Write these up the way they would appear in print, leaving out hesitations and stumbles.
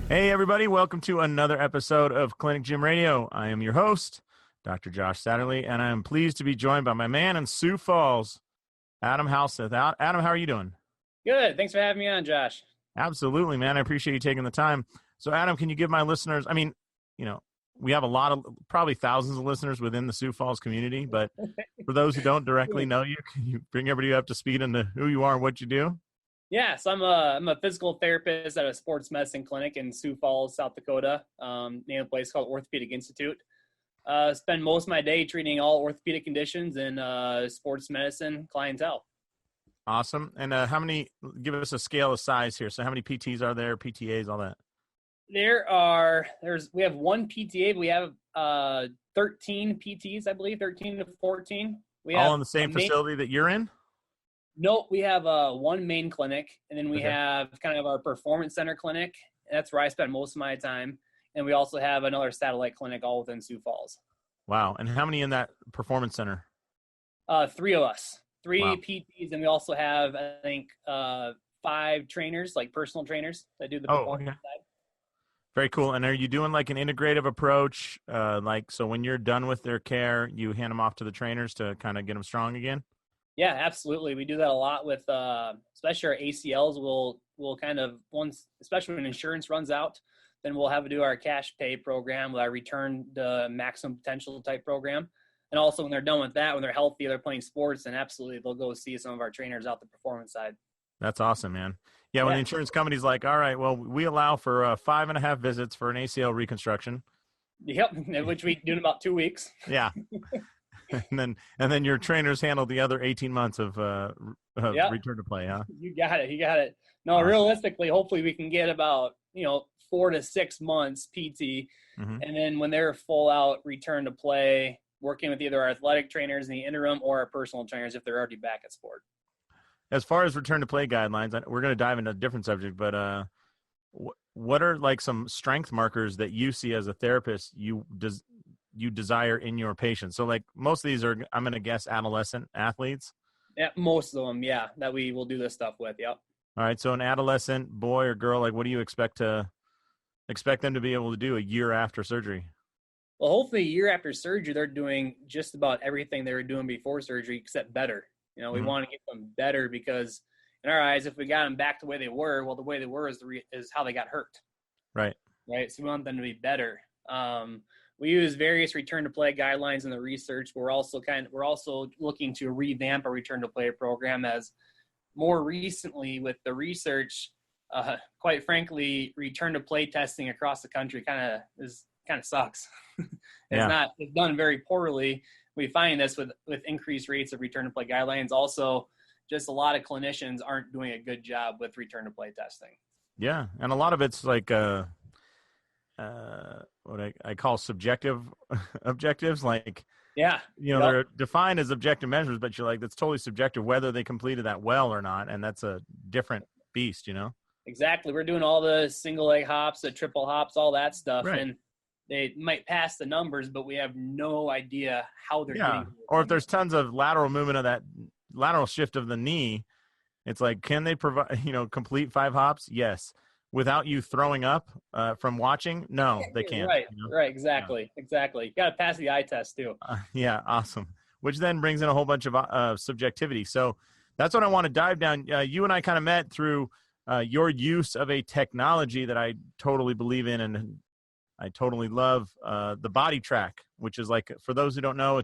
Hey, everybody. Welcome to another episode of Clinic Gym Radio. I am your host, Dr. Josh Satterlee, and I am pleased to be joined by my man in Sioux Falls, Adam Halseth. Adam, how are you doing? Good. Thanks for having me on, Josh. Absolutely, man. I appreciate you taking the time. So, Adam, can you give my listeners, we have a lot of, probably thousands of listeners within the Sioux Falls community, but for those who don't directly know you, can you bring everybody up to speed into who you are and what you do? Yeah, so I'm a physical therapist at a sports medicine clinic in Sioux Falls, South Dakota. Name of a place called Orthopedic Institute. Spend most of my day treating all orthopedic conditions and sports medicine clientele. Awesome. And give us a scale of size here. So how many PTs are there, PTAs, all that? We have one PTA, but we have 13 PTs, I believe, 13 to 14. We all have in the same facility that you're in? No, we have one main clinic, and then we have kind of our performance center clinic. That's where I spend most of my time. And we also have another satellite clinic all within Sioux Falls. Wow. And how many in that performance center? 3 of us, three Wow. PTs, and we also have, I think, 5 trainers, like personal trainers that do the performance side. Very cool. And are you doing like an integrative approach? So when you're done with their care, you hand them off to the trainers to kind of get them strong again? Yeah, absolutely. We do that a lot with, especially our ACLs. We'll kind of, once, especially when insurance runs out, then we'll have to do our cash pay program with our return to maximum potential type program. And also when they're done with that, when they're healthy, they're playing sports, and absolutely they'll go see some of our trainers out the performance side. That's awesome, man. Yeah, when the insurance company's like, all right, well, we allow for 5.5 visits for an ACL reconstruction. Yep, which we do in about 2 weeks. Yeah. and then your trainers handle the other 18 months of return to play, huh? You got it. No, awesome. Realistically, hopefully we can get about 4 to 6 months PT, and then when they're full out return to play, working with either our athletic trainers in the interim or our personal trainers if they're already back at sport. As far as return to play guidelines, we're going to dive into a different subject, but what are like some strength markers that you see as a therapist you desire in your patients? So like most of these are, I'm going to guess, adolescent athletes. Yeah, most of them, yeah, that we will do this stuff with. Yep. All right. So an adolescent boy or girl, like what do you expect them to be able to do a year after surgery? Well, hopefully a year after surgery, they're doing just about everything they were doing before surgery, except better. We want to get them better because in our eyes, if we got them back to the way they were, well, the way they were is how they got hurt. Right. So we want them to be better. We use various return to play guidelines in the research. We're also looking to revamp our return to play program, as more recently with the research, quite frankly, return to play testing across the country kind of sucks. It's done very poorly. We find this with increased rates of return to play guidelines. Also, just a lot of clinicians aren't doing a good job with return to play testing. Yeah. And a lot of it's like, what I call subjective objectives. Like, they're defined as objective measures, but you're like, that's totally subjective whether they completed that well or not. And that's a different beast, Exactly. We're doing all the single leg hops, the triple hops, all that stuff. Right. And they might pass the numbers, but we have no idea how they're getting. Or if there's tons of lateral movement of that lateral shift of the knee, it's like, can they provide, complete 5 hops? Yes. Without you throwing up from watching? No, they can't. Right. Right. Exactly. You got to pass the eye test too. Yeah. Awesome. Which then brings in a whole bunch of subjectivity. So that's what I want to dive down. You and I kind of met through your use of a technology that I totally believe in and I totally love, the BodiTrak, which is like, for those who don't know,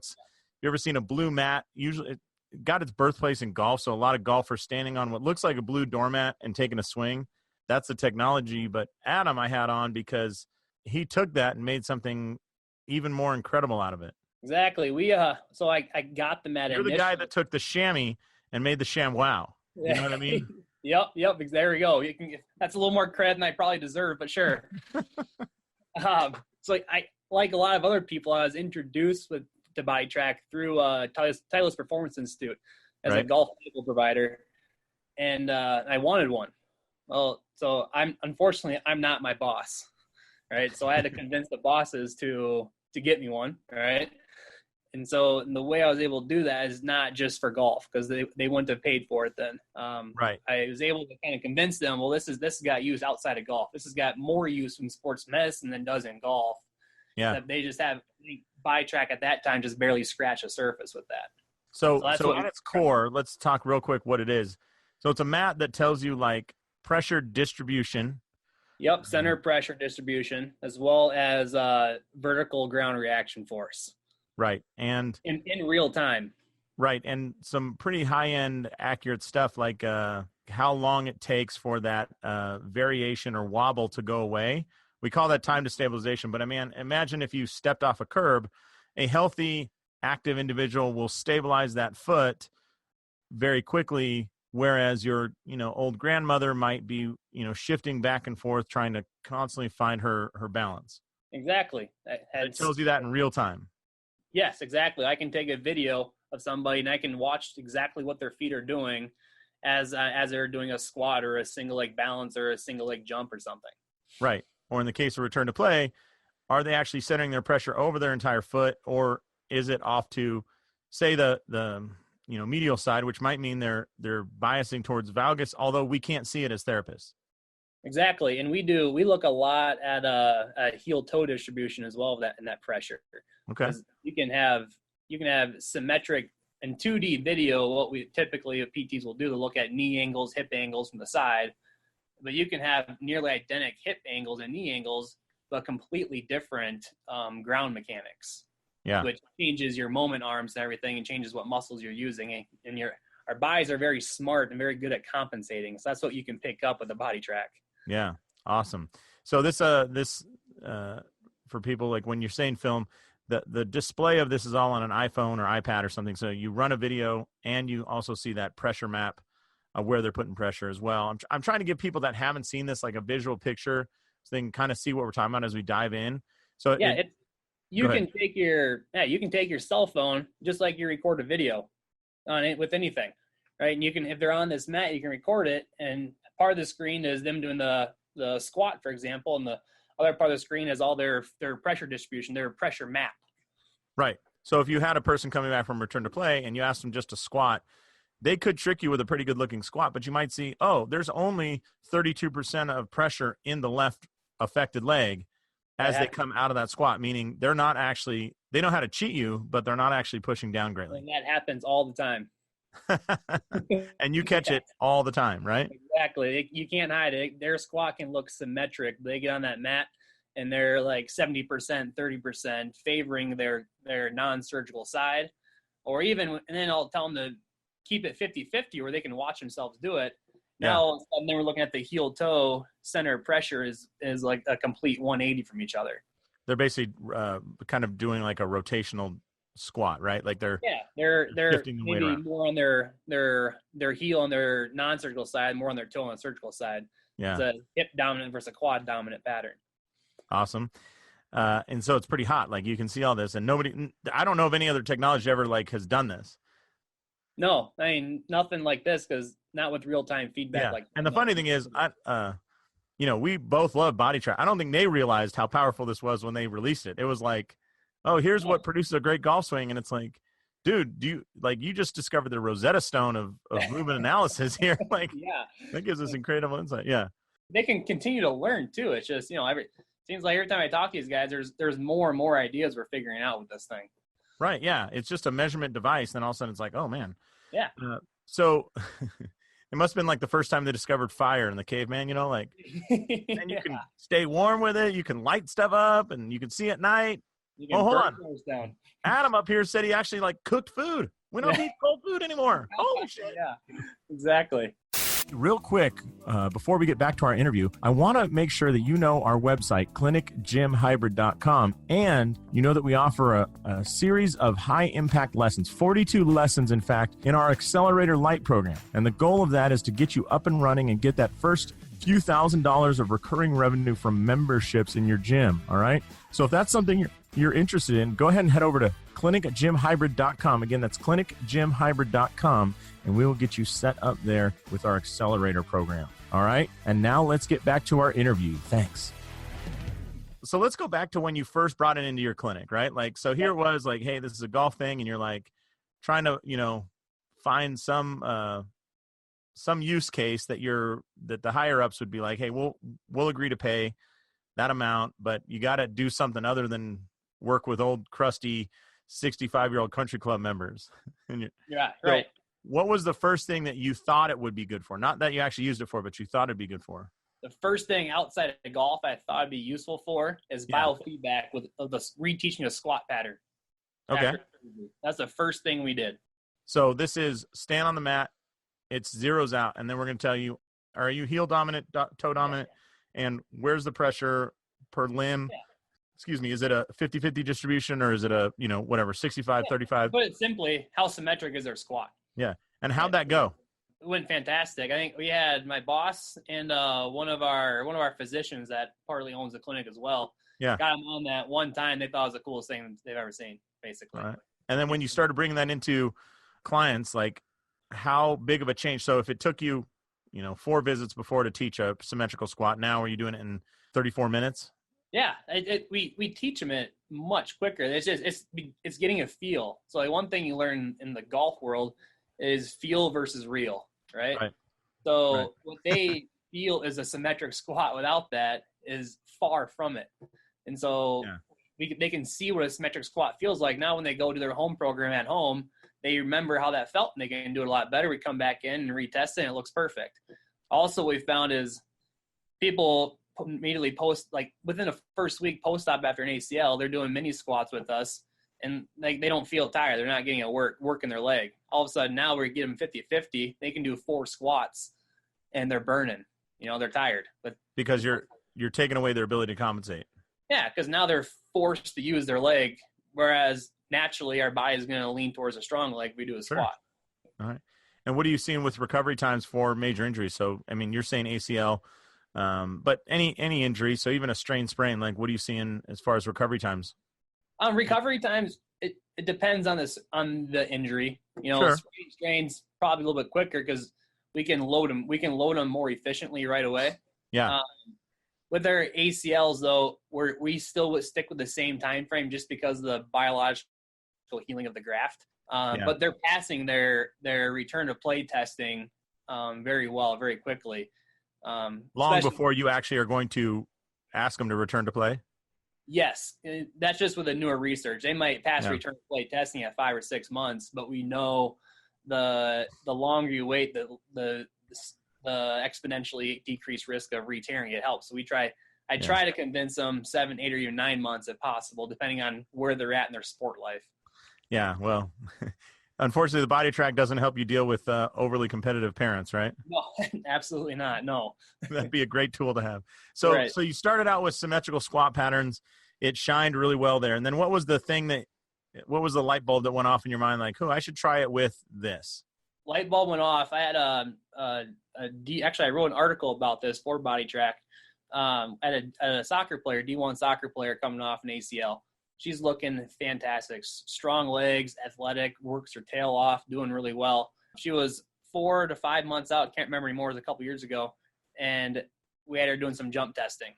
you ever seen a blue mat? Usually it got its birthplace in golf. So a lot of golfers standing on what looks like a blue doormat and taking a swing. That's the technology. But Adam I had on because he took that and made something even more incredible out of it. Exactly. So I got the mat. You're the guy that took the chamois and made the sham wow. You know what I mean? Yep. There we go. That's a little more credit than I probably deserve, but sure. So I, like a lot of other people, I was introduced to BodiTrak through Titleist Performance Institute as a golf medical provider, and I wanted one. Well, so I'm not my boss, right? So I had to convince the bosses to get me one, right? And so the way I was able to do that is not just for golf, because they wouldn't have paid for it then. Right. I was able to kind of convince them, well, this has got use outside of golf. This has got more use in sports medicine than does in golf. Yeah. That they just have BodiTrak at that time just barely scratched the surface with that. So at its core, let's talk real quick what it is. So it's a mat that tells you like pressure distribution. Yep, center pressure distribution, as well as vertical ground reaction force. Right. And in real time. Right. And some pretty high-end accurate stuff like how long it takes for that variation or wobble to go away. We call that time to stabilization. But I mean, imagine if you stepped off a curb, a healthy, active individual will stabilize that foot very quickly, whereas your, old grandmother might be, shifting back and forth, trying to constantly find her balance. Exactly. It tells you that in real time. Yes, exactly. I can take a video of somebody and I can watch exactly what their feet are doing as they're doing a squat or a single leg balance or a single leg jump or something. Right. Or in the case of return to play, are they actually centering their pressure over their entire foot, or is it off to, say, the medial side, which might mean they're biasing towards valgus, although we can't see it as therapists. Exactly. And we look a lot at a heel toe distribution as well in that pressure. Okay. You can have symmetric and 2D video. What we typically PTs will do to look at knee angles, hip angles from the side, but you can have nearly identical hip angles and knee angles, but completely different ground mechanics. Yeah. Which changes your moment arms and everything, and changes what muscles you're using. And our bodies are very smart and very good at compensating. So that's what you can pick up with the BodiTrak. Yeah. Awesome. So this for people, like when you're saying film, the display of this is all on an iPhone or iPad or something. So you run a video and you also see that pressure map of where they're putting pressure as well. I'm trying to give people that haven't seen this like a visual picture so they can kind of see what we're talking about as we dive in. So yeah, you can take your cell phone just like you record a video on it with anything, right? And you can, if they're on this mat, you can record it, and part of the screen is them doing the squat, for example, and the other part of the screen is all their pressure distribution, their pressure map. Right. So if you had a person coming back from return to play and you asked them just to squat, they could trick you with a pretty good looking squat, but you might see, oh, there's only 32% of pressure in the left affected leg as they come out of that squat, meaning they know how to cheat you, but they're not actually pushing down greatly. And that happens all the time. And you catch it all the time, right? Exactly. You can't hide it. Their squat can look symmetric. They get on that mat and they're like 70%, 30% favoring their non-surgical side, or even, and then I'll tell them to keep it 50-50 where they can watch themselves do it. Now, and then we're looking at the heel toe center pressure is like a complete 180 from each other. They're basically kind of doing like a rotational squat, right? Like they're maybe more on their heel on their non-surgical side, more on their toe on the surgical side. Yeah. It's a hip dominant versus a quad dominant pattern. Awesome. And so it's pretty hot. Like you can see all this, and I don't know of any other technology ever like has done this. No, I mean, nothing like this, because not with real-time feedback. Yeah. Like and the funny thing is, we both love BodiTrak. I don't think they realized how powerful this was when they released it. It was like, oh, here's what produces a great golf swing. And it's like, dude, you just discovered the Rosetta Stone of movement analysis here. Like, that gives us incredible insight. Yeah. They can continue to learn too. It's just, seems like every time I talk to these guys, there's more and more ideas we're figuring out with this thing. Right. Yeah. It's just a measurement device. Then all of a sudden it's like, oh man. Yeah. So it must've been like the first time they discovered fire in the caveman, and you can stay warm with it. You can light stuff up and you can see at night. Hold on. Down. Adam up here said he actually cooked food. We don't eat cold food anymore. Holy shit. Yeah, exactly. Real quick, before we get back to our interview, I want to make sure that you know our website, clinicgymhybrid.com, and you know that we offer a series of high-impact lessons, 42 lessons, in fact, in our Accelerator Lite program. And the goal of that is to get you up and running and get that first few $1,000s of recurring revenue from memberships in your gym, all right? So if that's something you're interested in, go ahead and head over to clinicgymhybrid.com. Again, that's clinicgymhybrid.com, and we will get you set up there with our Accelerator program. All right? And now let's get back to our interview. Thanks. so let's go back to when you first brought it into your clinic, right? Like, so here it was like, hey, this is a golf thing, and you're like trying to, find some use case that the higher ups would be like, hey, we'll agree to pay that amount, but you got to do something other than work with old crusty 65-year-old country club members. Yeah, right. What was the first thing that you thought it would be good for? Not that you actually used it for, but you thought it'd be good for. The first thing outside of golf I thought it'd be useful for is biofeedback with the reteaching a squat pattern. Okay. That's the first thing we did. So this is stand on the mat, it's zeros out, and then we're going to tell you, are you heel dominant, toe dominant, and where's the pressure per limb? Yeah. Excuse me, is it a 50-50 distribution, or is it a, 65-35? Put it simply, how symmetric is their squat? Yeah. And how'd that go? It went fantastic. I think we had my boss and one of our physicians that partly owns the clinic as well. Yeah. Got them on that one time. They thought it was the coolest thing they've ever seen, basically. All right. And then when you started bringing that into clients, like how big of a change? So if it took you, 4 visits before to teach a symmetrical squat, now are you doing it in 34 minutes? Yeah, we teach them it much quicker. It's getting a feel. So like one thing you learn in the golf world is feel versus real, right? So what they feel is a symmetric squat without that is far from it. And so they can see what a symmetric squat feels like. Now when they go to their home program at home, they remember how that felt and they can do it a lot better. We come back in and retest it and it looks perfect. Also, what we found is people immediately post, like within the first week post-op after an ACL, they're doing mini squats with us and like they don't feel tired. They're not getting a work in their leg. All of a sudden now we get them 50-50. They can do 4 squats and they're burning. They're tired. But because you're taking away their ability to compensate. Yeah, because now they're forced to use their leg, whereas naturally our body is going to lean towards a strong leg if we do a squat. All right. And what are you seeing with recovery times for major injuries? So, I mean, you're saying ACL, but any injury, so even a strain, sprain, like what are you seeing as far as recovery times? Recovery times, it depends on the injury. Strains probably a little bit quicker because we can load them more efficiently right away. Yeah. With their ACLs though, we still would stick with the same time frame just because of the biological healing of the graft. But they're passing their return to play testing very well, very quickly. Long before you actually are going to ask them to return to play? Yes. That's just with the newer research. They might pass return to play testing at 5 or 6 months, but we know the longer you wait, the exponentially decreased risk of re-tearing it helps. So I try to convince them 7, 8, or even 9 months if possible, depending on where they're at in their sport life. Yeah, well, unfortunately, the BodiTrak doesn't help you deal with overly competitive parents, right? No, absolutely not. No. That'd be a great tool to have. So, So you started out with symmetrical squat patterns. It shined really well there. And then what was the light bulb that went off in your mind? Like, I should try it with this. Light bulb went off. I had actually I wrote an article about this for BodiTrak. At a soccer player, D1 soccer player coming off an ACL. She's looking fantastic. Strong legs, athletic, works her tail off, doing really well. She was 4 to 5 months out. Can't remember anymore. It was a couple years ago. And we had her doing some jump testing.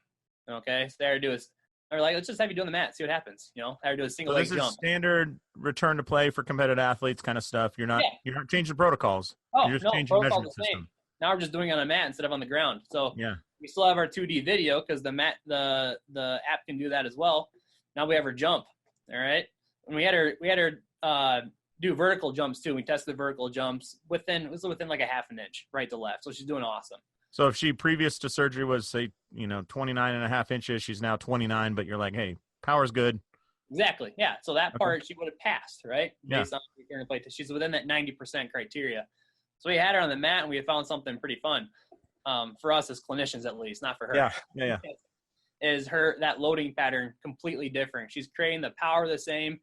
Okay. So they had her do is, they're like, let's just have you do on the mat, see what happens. Have her do a single leg jump. This is standard return to play for competitive athletes kind of stuff. You're not changing the protocols. You're just changing the measurement system. Now we're just doing it on the mat instead of on the ground. So we still have our 2D video because the app can do that as well. Now we have her jump. All right. And we had her do vertical jumps too. We tested the vertical jumps within like a half an inch right to left. So she's doing awesome. So if she previous to surgery was say, 29.5 inches, she's now 29, but you're like, hey, power's good. Exactly. Yeah. So that part she would have passed, right? Based on return to play. She's within that 90% criteria. So we had her on the mat and we found something pretty fun. For us as clinicians, at least, not for her. Yeah. Is that loading pattern completely different. She's creating the power the same.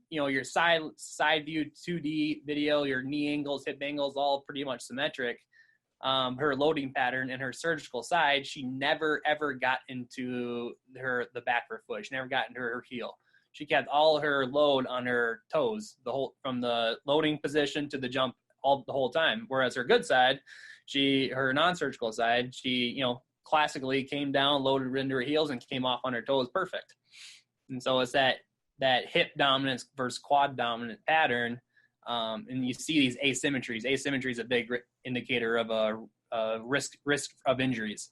Your side view 2D video, your knee angles, hip angles, all pretty much symmetric. Her loading pattern and her surgical side, she never ever got into the back of her foot. She never got into her heel. She kept all her load on her toes, from the loading position to the jump the whole time. Whereas her good side, her non-surgical side, she classically came down, loaded into her heels, and came off on her toes perfect. And so it's that hip dominance versus quad dominant pattern. And you see these asymmetries. Asymmetry is a big indicator of a risk of injuries.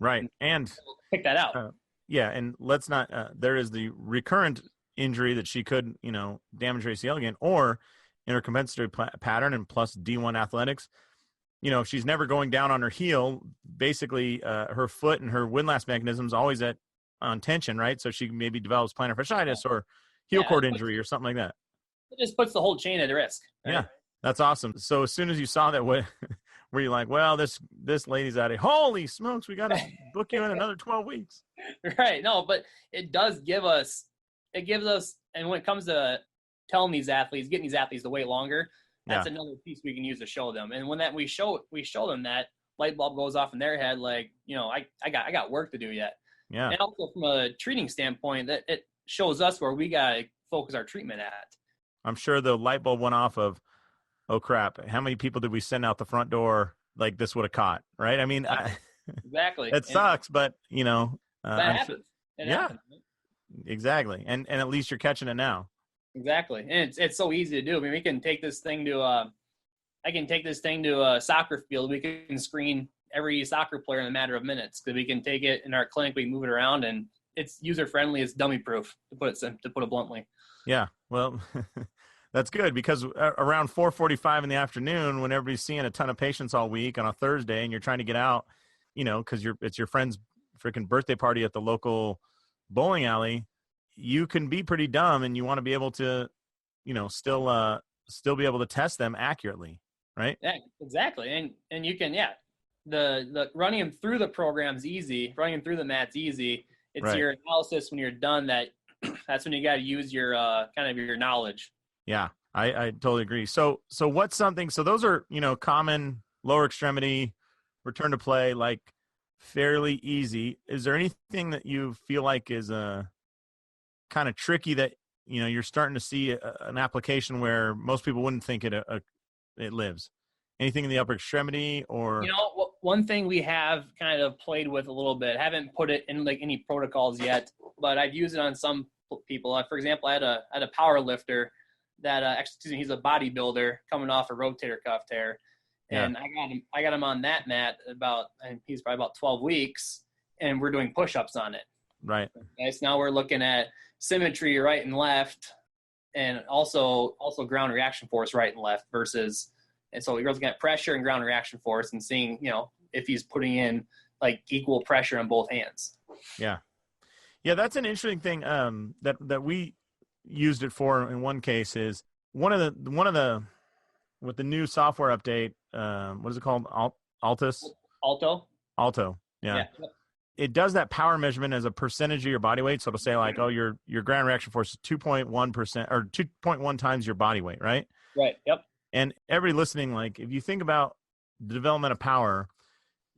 Right. And pick that out. Yeah. And let's not, there is the recurrent injury that she could, damage her ACL again, or in her compensatory pattern and plus D1 athletics, if she's never going down on her heel, basically her foot and her windlass mechanism is always on tension, right? So she maybe develops plantar fasciitis or heel cord injury or something like that. It just puts the whole chain at risk. Right? Yeah, that's awesome. So as soon as you saw that, were you like, well, this lady's out of, holy smokes, we got to book you in another 12 weeks. Right. No, but it gives us, and when it comes to telling these athletes, getting these athletes to wait longer, that's another piece we can use to show them. And when we show them that, light bulb goes off in their head, like, I got work to do yet. Yeah. And also from a treating standpoint, that it shows us where we got to focus our treatment at. I'm sure the light bulb went off of, oh crap, how many people did we send out the front door like this would have caught, right? I mean, exactly. It sucks, but that happens. It happens. Exactly. And at least you're catching it now. Exactly. And it's so easy to do. I mean, we can take this thing to I can take this thing to a soccer field. We can screen every soccer player in a matter of minutes, because we can take it in our clinic, we can move it around, and it's user friendly, it's dummy proof, to put it bluntly. Yeah. Well, that's good, because around 4:45 in the afternoon, when everybody's seeing a ton of patients all week on a Thursday and you're trying to get out, because it's your friend's freaking birthday party at the local bowling alley, you can be pretty dumb, and you want to be able to, still be able to test them accurately, right? Yeah, exactly. And you can, the running them through the program's easy, running them through the mat's easy. It's your analysis when you're done that's when you got to use your kind of your knowledge. Yeah, I totally agree. So what's something? So those are common lower extremity return to play, like fairly easy. Is there anything that you feel like is kind of tricky that you're starting to see an application where most people wouldn't think it lives? Anything in the upper extremity, or one thing we have kind of played with a little bit, haven't put it in like any protocols yet, but I've used it on some people. For example, I had a power lifter that he's a bodybuilder coming off a rotator cuff tear, and I got him on that mat and he's probably about 12 weeks, and we're doing push-ups on it. Right. Okay, so now we're looking at symmetry right and left, and also ground reaction force right and left and so we're looking at pressure and ground reaction force and seeing, if he's putting in like equal pressure on both hands. Yeah. Yeah. That's an interesting thing that we used it for in one case. Is one of the with the new software update, what is it called? Alto. Yeah. It does that power measurement as a percentage of your body weight. So it'll say like, oh, your ground reaction force is 2.1% or 2.1 times your body weight, right? Right. Yep. And everybody listening, like, if you think about the development of power,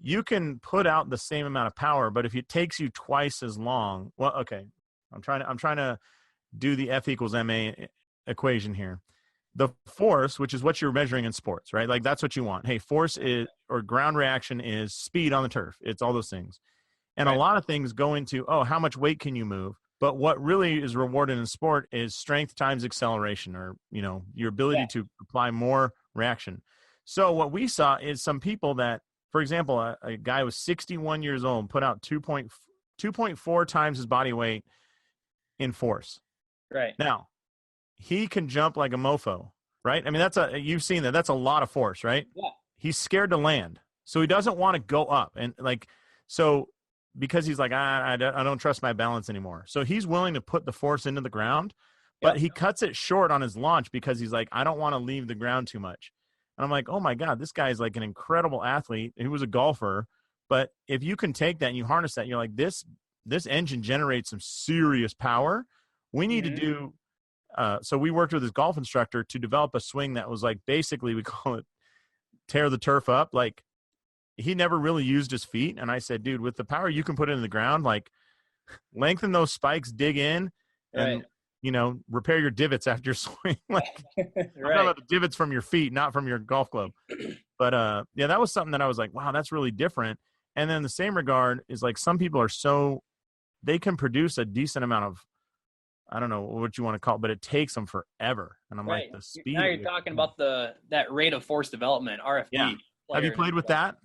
you can put out the same amount of power, but if it takes you twice as long, well, okay, I'm trying to do the F equals MA equation here. The force, which is what you're measuring in sports, right? Like that's what you want. Hey, force is, or ground reaction is speed on the turf. It's all those things. And a lot of things go into, how much weight can you move? But what really is rewarded in sport is strength times acceleration, or, your ability to apply more reaction. So what we saw is some people that, for example, a guy was 61 years old, put out 2.4 times his body weight in force. Right. Now, he can jump like a mofo, right? I mean, you've seen that. That's a lot of force, right? Yeah. He's scared to land. So he doesn't want to go up. And because he's like, I don't trust my balance anymore. So he's willing to put the force into the ground, but he cuts it short on his launch because he's like, I don't want to leave the ground too much. And I'm like, oh my God, this guy is like an incredible athlete. He was a golfer. But if you can take that and you harness that, you're like, this engine generates some serious power. We need to do, so we worked with this golf instructor to develop a swing that was like, basically we call it tear the turf up. Like, he never really used his feet. And I said, dude, with the power you can put in the ground, like lengthen those spikes, dig in, and, repair your divots after your swing. Like, I'm talking about the divots from your feet, not from your golf club. But, that was something that I was like, wow, that's really different. And then the same regard is like some people they can produce a decent amount of, I don't know what you want to call it, but it takes them forever. And I'm Right. like, the speed. Now you're talking about that rate of force development, RFD. Yeah. Have you played with that?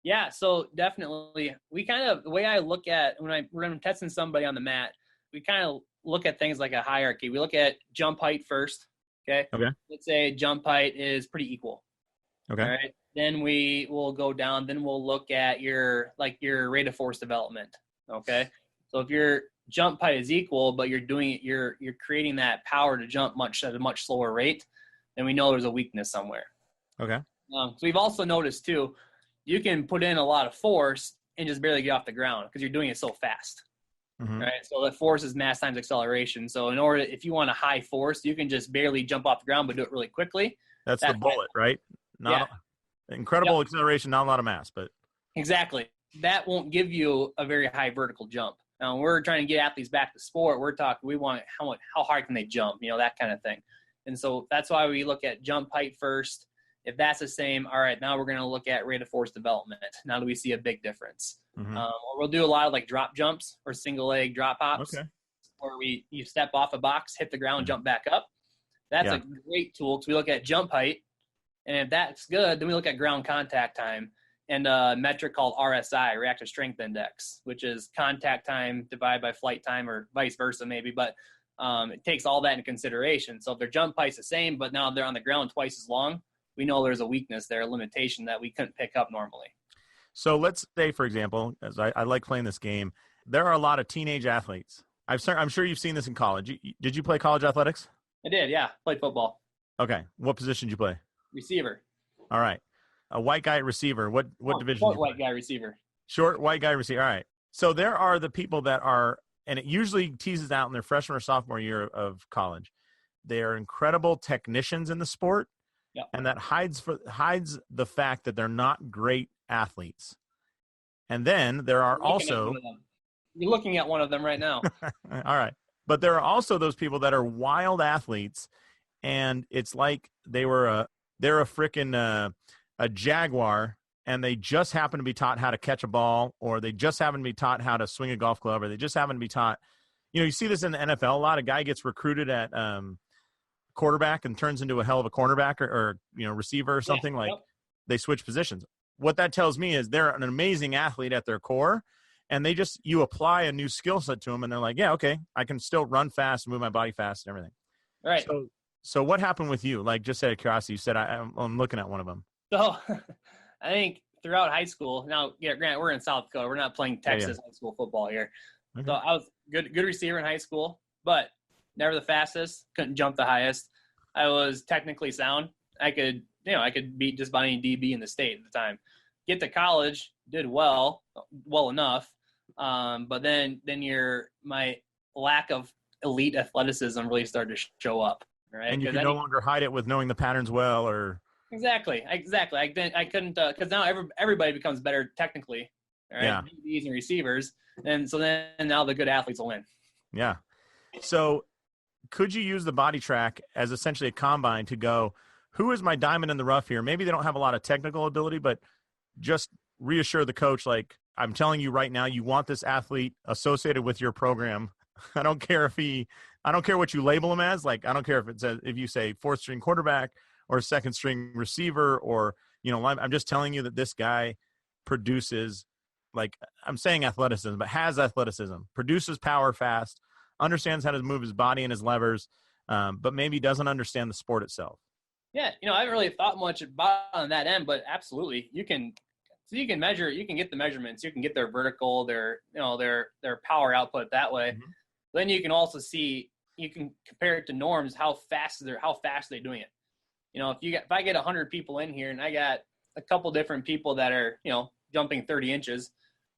Yeah, so definitely. The way I look at when I'm testing somebody on the mat, we kind of look at things like a hierarchy. We look at jump height first. Okay. Let's say jump height is pretty equal. Okay. All right. Then we will go down. Then we'll look at your rate of force development. Okay. So if your jump height is equal, but you're creating that power to jump at a much slower rate, then we know there's a weakness somewhere. Okay. So we've also noticed too, you can put in a lot of force and just barely get off the ground because you're doing it so fast. Mm-hmm. Right. So the force is mass times acceleration. So if you want a high force, you can just barely jump off the ground, but do it really quickly. That's the bullet, right? Incredible acceleration, not a lot of mass, but. Exactly. That won't give you a very high vertical jump. Now we're trying to get athletes back to sport. We want how hard can they jump, that kind of thing. And so that's why we look at jump height first. If that's the same, all right, now we're going to look at rate of force development. Now do we see a big difference? Mm-hmm. We'll do a lot of like drop jumps or single leg drop hops, where you step off a box, hit the ground, jump back up. That's a great tool because we look at jump height. And if that's good, then we look at ground contact time and a metric called RSI, reactive strength index, which is contact time divided by flight time or vice versa maybe. But it takes all that into consideration. So if their jump height's the same, but now they're on the ground twice as long, we know there's a weakness there, a limitation that we couldn't pick up normally. So let's say, for example, as I like playing this game, there are a lot of teenage athletes. I'm sure you've seen this in college. Did you play college athletics? I did, yeah. Played football. Okay. What position did you play? Receiver. All right. A white guy receiver. What division? Short white guy receiver. Short white guy receiver. All right. So there are the people that are, and it usually teases out in their freshman or sophomore year of college. They are incredible technicians in the sport. Yep. And that hides the fact that they're not great athletes. And then there are also, you're looking at one of them right now. All right. But there are also those people that are wild athletes, and it's like they're a freaking a jaguar, and they just happen to be taught how to catch a ball, or they just happen to be taught how to swing a golf club, or they just happen to be taught, you see this in the NFL. A lot of guy gets recruited at quarterback and turns into a hell of a cornerback or receiver or something. They switch positions. What that tells me is they're an amazing athlete at their core, and you apply a new skill set to them, and they're like, yeah, okay, I can still run fast, move my body fast, and everything. Right. So what happened with you? Like, just out of curiosity, you said I'm looking at one of them. So I think throughout high school, now, granted, we're in South Dakota. We're not playing Texas high school football here. Okay. So I was good receiver in high school, but never the fastest, couldn't jump the highest. I was technically sound. I could beat just about any DB in the state at the time. Get to college, did well enough. But then my lack of elite athleticism really started to show up. Right? And you can no longer hide it with knowing the patterns well, or exactly. I couldn't because now everybody becomes better technically. Right? Yeah. DBs and receivers, and so then now the good athletes will win. Yeah. So could you use the BodiTrak as essentially a combine to go, who is my diamond in the rough here? Maybe they don't have a lot of technical ability, but just reassure the coach, like, I'm telling you right now, you want this athlete associated with your program. I don't care what you label him as. Like, I don't care if you say fourth string quarterback or second string receiver, or, I'm just telling you that this guy produces, like, I'm saying athleticism, but has athleticism, produces power fast, understands how to move his body and his levers, but maybe doesn't understand the sport itself. Yeah. I haven't really thought much about on that end, but absolutely you can measure, you can get the measurements, you can get their vertical, their power output that way. Mm-hmm. Then you can also see, you can compare it to norms, how fast they're doing it. If I get 100 people in here and I got a couple different people that are, jumping 30 inches,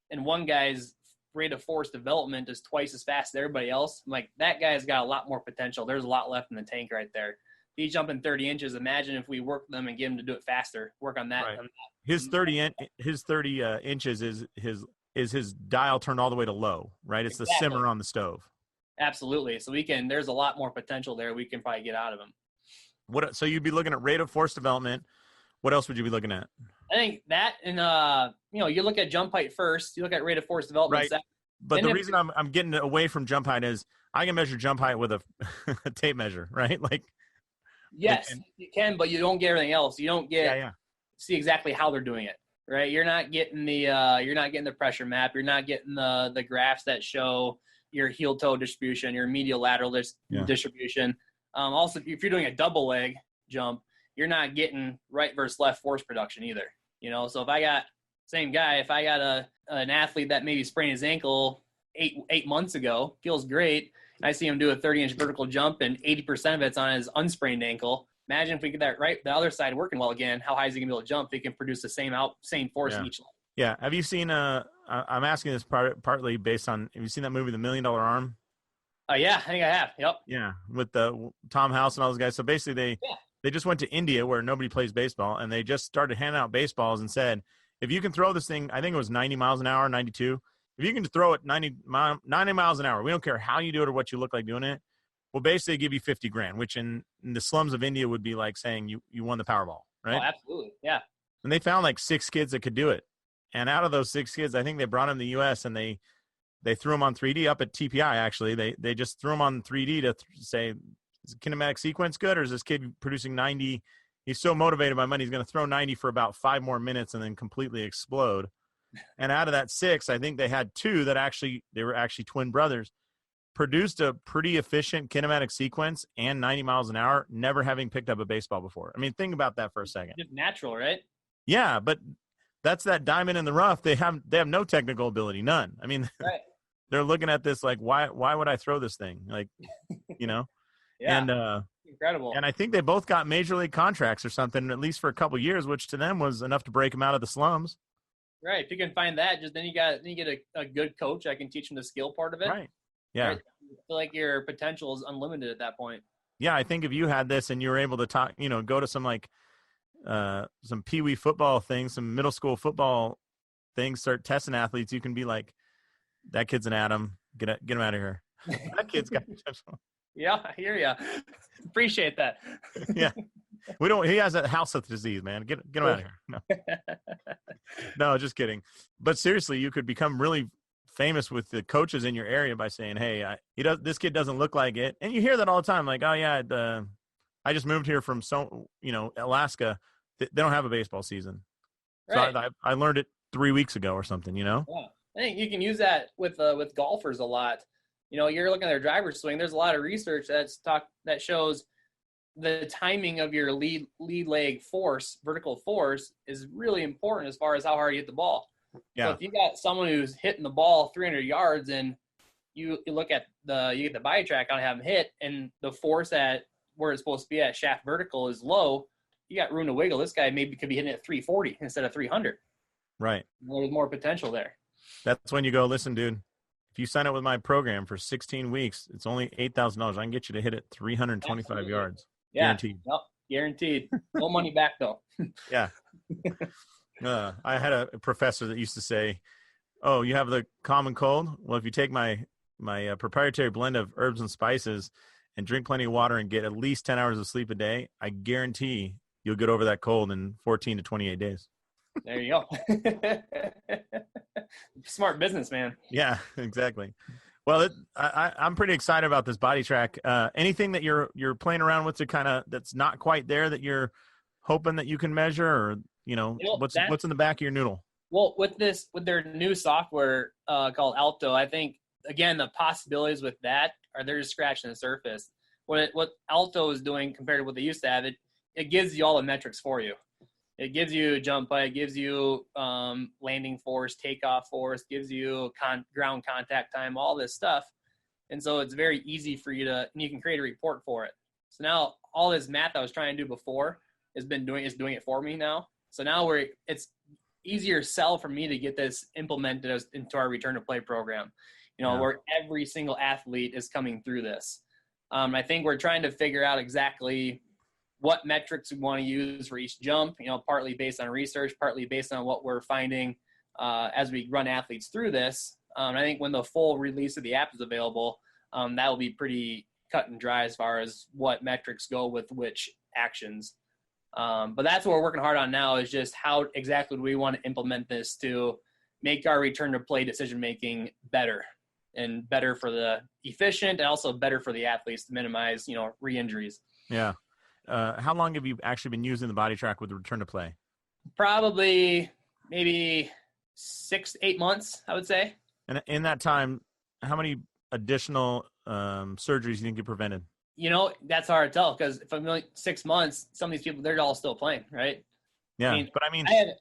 and one guy's rate of force development is twice as fast as everybody else, I'm like, that guy's got a lot more potential. There's a lot left in the tank right there. If he's jumping 30 inches, imagine if we work them and get him to do it faster, work on that. Right. His 30 inches is his dial turned all the way to low, right? It's exactly. The simmer on the stove. Absolutely. So there's a lot more potential there we can probably get out of him. So you'd be looking at rate of force development. What else would you be looking at? I think that, and you look at jump height first. You look at rate of force development. Right. But the reason I'm getting away from jump height is I can measure jump height with a, a tape measure, right? Like, yes, you can, but you don't get everything else. You don't get see exactly how they're doing it, right? You're not getting the pressure map. You're not getting the graphs that show your heel toe distribution, your medial lateral distribution. Also, if you're doing a double leg jump, you're not getting right versus left force production either. So if I got an athlete that maybe sprained his ankle eight months ago, feels great, and I see him do a 30-inch vertical jump and 80% of it's on his unsprained ankle. Imagine if we get that right, the other side working well again, how high is he going to be able to jump? He can produce the same force in each leg. Yeah. Have you seen, I'm asking this partly based on, have you seen that movie, The $1 Million Arm? Yeah, I think I have. Yep. Yeah. With the Tom House and all those guys. So basically they just went to India where nobody plays baseball, and they just started handing out baseballs and said, if you can throw this thing, I think it was 90 miles an hour, 92. If you can throw it 90 miles an hour, we don't care how you do it or what you look like doing it. We'll basically give you $50,000, which in the slums of India would be like saying you won the Powerball, right? Oh, absolutely. Yeah. And they found like 6 kids that could do it. And out of those 6 kids, I think they brought them to the U.S. and they threw them on 3D up at TPI, actually. They just threw them on 3D to say, is the kinematic sequence good, or is this kid producing 90? He's so motivated by money, he's going to throw 90 for about 5 more minutes and then completely explode. And out of that 6, I think they had 2 that they were actually twin brothers, produced a pretty efficient kinematic sequence and 90 miles an hour, never having picked up a baseball before. I mean, think about that for a second. Just natural, right? Yeah, but that's that diamond in the rough. They have no technical ability, none. I mean, right. They're looking at this like, why would I throw this thing? Like, Yeah. And incredible. And I think they both got major league contracts or something, at least for a couple of years, which to them was enough to break them out of the slums. Right. If you can find that, then you get a good coach that can teach them the skill part of it. Right. Yeah. Right? I feel like your potential is unlimited at that point. Yeah, I think if you had this and you were able to talk, go to some like some peewee football things, some middle school football things, start testing athletes, you can be like, that kid's an atom. Get him out of here. That kid's got potential. Yeah, I hear ya. Appreciate that. Yeah. He has a Halseth disease, man. Get him out of here. No, just kidding. But seriously, you could become really famous with the coaches in your area by saying, hey, this kid doesn't look like it. And you hear that all the time. Like, oh yeah, I just moved here from Alaska. They don't have a baseball season. Right. So I learned it 3 weeks ago or something, Yeah. I think you can use that with golfers a lot. You're looking at their driver's swing. There's a lot of research that shows the timing of your lead leg force, vertical force, is really important as far as how hard you hit the ball. Yeah. So if you got someone who's hitting the ball 300 yards and you look at you get the BodiTrak on have them hit, and the force at where it's supposed to be at shaft vertical is low, you got room to wiggle. This guy maybe could be hitting at 340 instead of 300. Right. There's more potential there. That's when you go, listen, dude, if you sign up with my program for 16 weeks, it's only $8,000. I can get you to hit it 325 Absolutely. Yards. Yeah. Guaranteed. Yep. Guaranteed. No money back, though. Yeah. I had a professor that used to say, oh, you have the common cold? Well, if you take my proprietary blend of herbs and spices and drink plenty of water and get at least 10 hours of sleep a day, I guarantee you'll get over that cold in 14 to 28 days. There you go. Smart business, man. Yeah, exactly. Well, I'm pretty excited about this BodiTrak. Anything that you're playing around with that's not quite there that you're hoping that you can measure, or what's in the back of your noodle? Well, with their new software called Alto, I think again the possibilities with that they're just scratching the surface. What Alto is doing compared to what they used to have, it gives you all the metrics for you. It gives you jump height, it gives you landing force, takeoff force, gives you ground contact time, all this stuff. And so it's very easy for you and you can create a report for it. So now all this math I was trying to do before is doing it for me now. So now it's easier sell for me to get this implemented into our return to play program, where every single athlete is coming through this. I think we're trying to figure out exactly what metrics we want to use for each jump, partly based on research, partly based on what we're finding as we run athletes through this. I think when the full release of the app is available, that will be pretty cut and dry as far as what metrics go with which actions. But that's what we're working hard on now, is just how exactly do we want to implement this to make our return to play decision-making better, and better for the efficient, and also better for the athletes to minimize, re-injuries. Yeah. How long have you actually been using the BodiTrak with the return to play? Probably maybe 6 to 8 months, I would say. And in that time, how many additional surgeries do you think you prevented? That's hard to tell, because if I'm only 6 months, some of these people, they're all still playing, right? Yeah, I you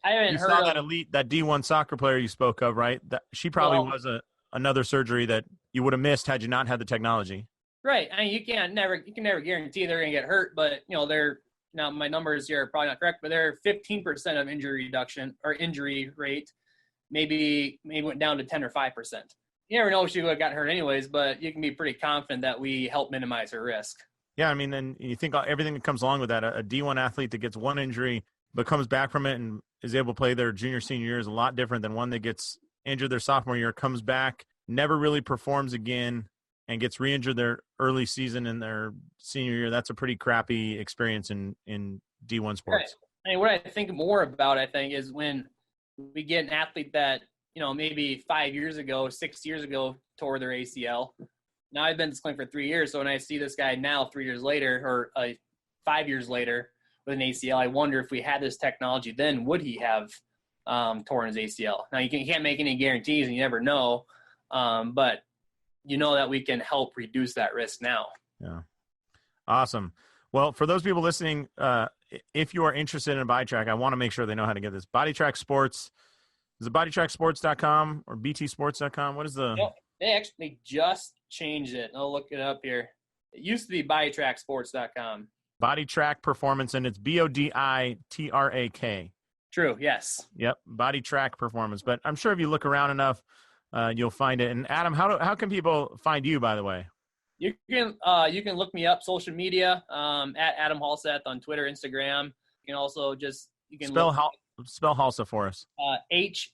haven't heard saw of that elite, that D1 soccer player you spoke of, right? That she probably was another surgery that you would have missed had you not had the technology. Right. I mean, you can never guarantee they're going to get hurt, but now my numbers here are probably not correct, but they're 15% of injury reduction or injury rate, maybe went down to 10 or 5%. You never know if she would have gotten hurt anyways, but you can be pretty confident that we help minimize her risk. Yeah, I mean, and you think everything that comes along with that, a D1 athlete that gets one injury but comes back from it and is able to play their junior, senior year is a lot different than one that gets injured their sophomore year, comes back, never really performs again, and gets re-injured their early season in their senior year. That's a pretty crappy experience in D1 sports. Right. I mean, what I think more about, is when we get an athlete that, maybe 5 years ago, 6 years ago, tore their ACL. Now I've been in this clinic for 3 years, so when I see this guy now 3 years later, or 5 years later with an ACL, I wonder if we had this technology then, would he have torn his ACL? Now you can't make any guarantees, and you never know, but that we can help reduce that risk now. Yeah. Awesome. Well, for those people listening, if you are interested in BodiTrak, I want to make sure they know how to get this. BodiTrak Sports. Is it BodiTrakSports.com or BTSports.com? What is the... They actually just changed it. I'll look it up here. It used to be BodiTrakSports.com. BodiTrak Performance, and it's BodiTrak. True, yes. Yep, BodiTrak Performance. But I'm sure if you look around enough, you'll find it. And Adam, how can people find you, by the way? You can look me up social media at Adam Halseth on Twitter, Instagram. You can also spell Halseth for us. Halseth.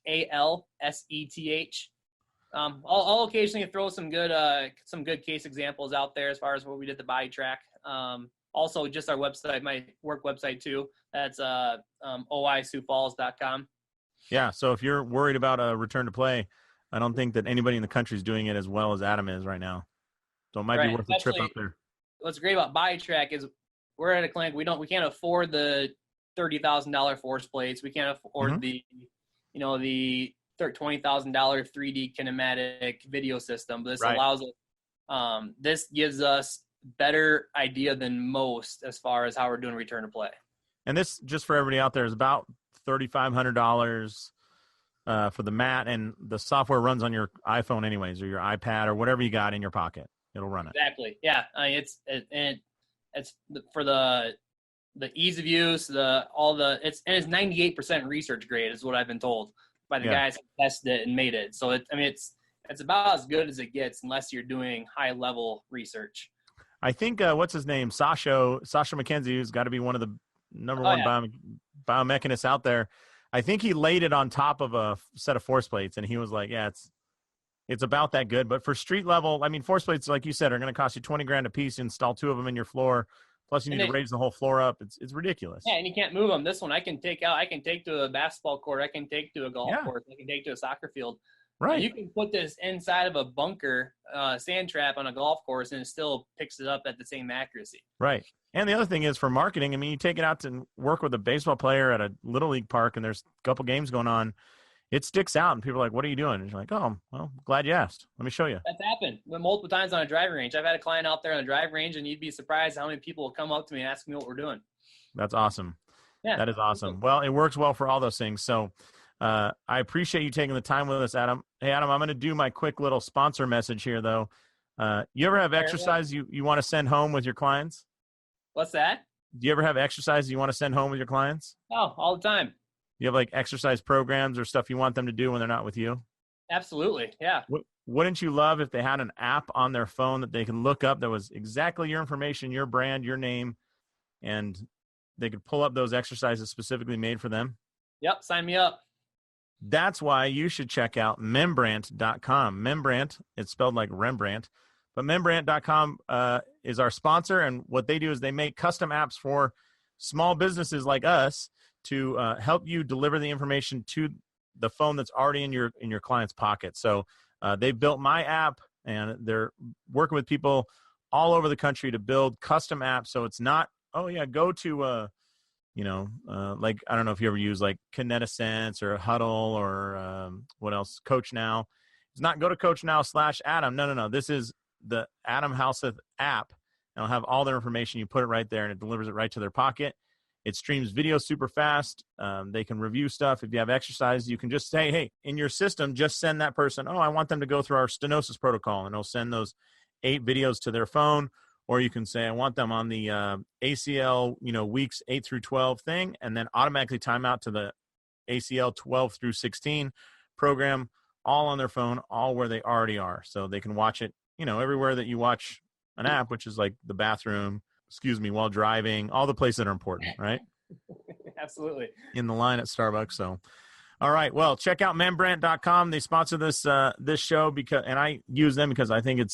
I'll occasionally throw some good case examples out there as far as what we did the BodiTrak. Also, just our website, my work website too. That's oisouxfalls.com. Yeah. So if you're worried about a return to play, I don't think that anybody in the country is doing it as well as Adam is right now. So it might be worth a trip up there. What's great about BodiTrak is we're at a clinic. We can't afford the $30,000 force plates. We can't afford the $20,000 3D kinematic video system. But this allows us. This gives us better idea than most as far as how we're doing return to play. And this, just for everybody out there, is about $3,500 for the mat, and the software runs on your iPhone anyways, or your iPad, or whatever you got in your pocket. It'll run it. Exactly. Yeah. I mean, it's for the ease of use, it's 98% research grade is what I've been told by the guys who tested it and made it. So it's about as good as it gets unless you're doing high level research. I think what's his name, Sasha McKenzie, who's got to be one of the number one biomechanists out there. I think he laid it on top of a set of force plates, and he was like, "Yeah, it's about that good." But for street level, I mean, force plates, like you said, are going to cost you $20,000 a piece. Install 2 of them in your floor. Plus, you need to raise the whole floor up. It's ridiculous. Yeah, and you can't move them. This one I can take out. I can take to a basketball court. I can take to a golf course. I can take to a soccer field. Right. You can put this inside of a bunker, sand trap on a golf course, and it still picks it up at the same accuracy. Right. And the other thing is for marketing, I mean, you take it out to work with a baseball player at a little league park, and there's a couple games going on. It sticks out, and people are like, "What are you doing?" And you're like, "Oh, well, glad you asked. Let me show you." That's happened multiple times on a driving range. I've had a client out there on a driving range, and you'd be surprised how many people will come up to me and ask me what we're doing. That's awesome. Yeah, that is awesome. Well, it works well for all those things. So I appreciate you taking the time with us, Adam. Hey, Adam, I'm going to do my quick little sponsor message here, though. You ever have exercise you want to send home with your clients? What's that? Do you ever have exercise you want to send home with your clients? Oh, all the time. You have like exercise programs or stuff you want them to do when they're not with you? Absolutely, yeah. Wouldn't you love if they had an app on their phone that they can look up that was exactly your information, your brand, your name, and they could pull up those exercises specifically made for them? Yep, sign me up. That's why you should check out Membrant.com. Membrant, it's spelled like Rembrandt, but Membrant.com is our sponsor, and what they do is they make custom apps for small businesses like us to help you deliver the information to the phone that's already in your client's pocket. So they've built my app, and they're working with people all over the country to build custom apps. So it's not, oh yeah, go to like, I don't know if you ever use like KinetiSense or Huddle or what else, Coach Now. It's not go to Coach Now /Adam. No. This is the Adam Halseth app. And it'll have all their information. You put it right there, and it delivers it right to their pocket. It streams video super fast. They can review stuff. If you have exercise, you can just say, hey, in your system, just send that person, I want them to go through our stenosis protocol, and it'll send those 8 videos to their phone. Or you can say, I want them on the ACL, weeks 8 through 12 thing, and then automatically time out to the ACL 12 through 16 program, all on their phone, all where they already are. So they can watch it, everywhere that you watch an app, which is like the bathroom, while driving, all the places that are important, right? Absolutely. In the line at Starbucks. So, all right. Well, check out membrant.com. They sponsor this show and I use them because I think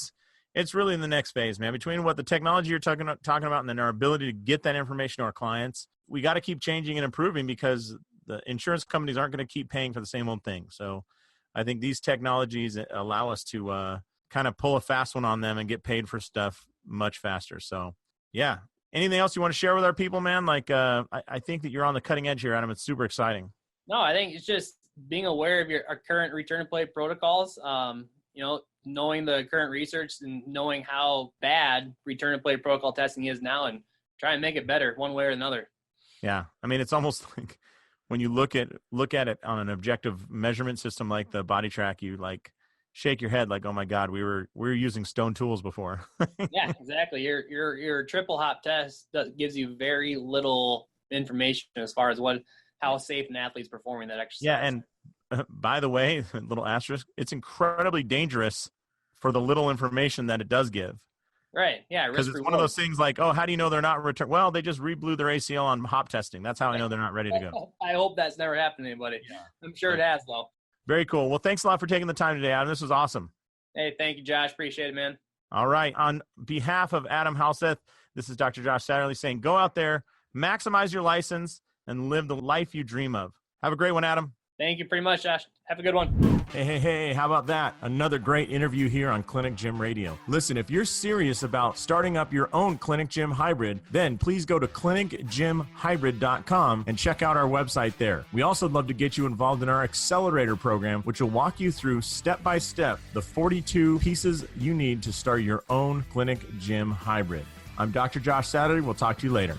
it's really in the next phase, man. Between what the technology you're talking about and then our ability to get that information to our clients, we got to keep changing and improving because the insurance companies aren't going to keep paying for the same old thing. So I think these technologies allow us to kind of pull a fast one on them and get paid for stuff much faster. So, yeah. Anything else you want to share with our people, man? Like, I think that you're on the cutting edge here, Adam. It's super exciting. No, I think it's just being aware of our current return to play protocols, knowing the current research and knowing how bad return to play protocol testing is now and try and make it better one way or another. Yeah. I mean, it's almost like when you look at it on an objective measurement system like the BodiTrak, you like shake your head like, oh my God, we were using stone tools before. Yeah, exactly. Your triple hop test gives you very little information as far as how safe an athlete's performing that exercise. Yeah, and by the way, little asterisk, it's incredibly dangerous for the little information that it does give. Right. Yeah. Because it's one of those things like, how do you know they're not returned? Well, they just re-blew their ACL on hop testing. That's how I know they're not ready to go. I hope that's never happened to anybody. Yeah. I'm sure it has, though. Very cool. Well, thanks a lot for taking the time today, Adam. This was awesome. Hey, thank you, Josh. Appreciate it, man. All right. On behalf of Adam Halseth, this is Dr. Josh Satterlee saying, go out there, maximize your license, and live the life you dream of. Have a great one, Adam. Thank you pretty much, Josh. Have a good one. Hey, how about that? Another great interview here on Clinic Gym Radio. Listen, if you're serious about starting up your own Clinic Gym Hybrid, then please go to clinicgymhybrid.com and check out our website there. We also love to get you involved in our accelerator program, which will walk you through step-by-step the 42 pieces you need to start your own Clinic Gym Hybrid. I'm Dr. Josh Satterlee. We'll talk to you later.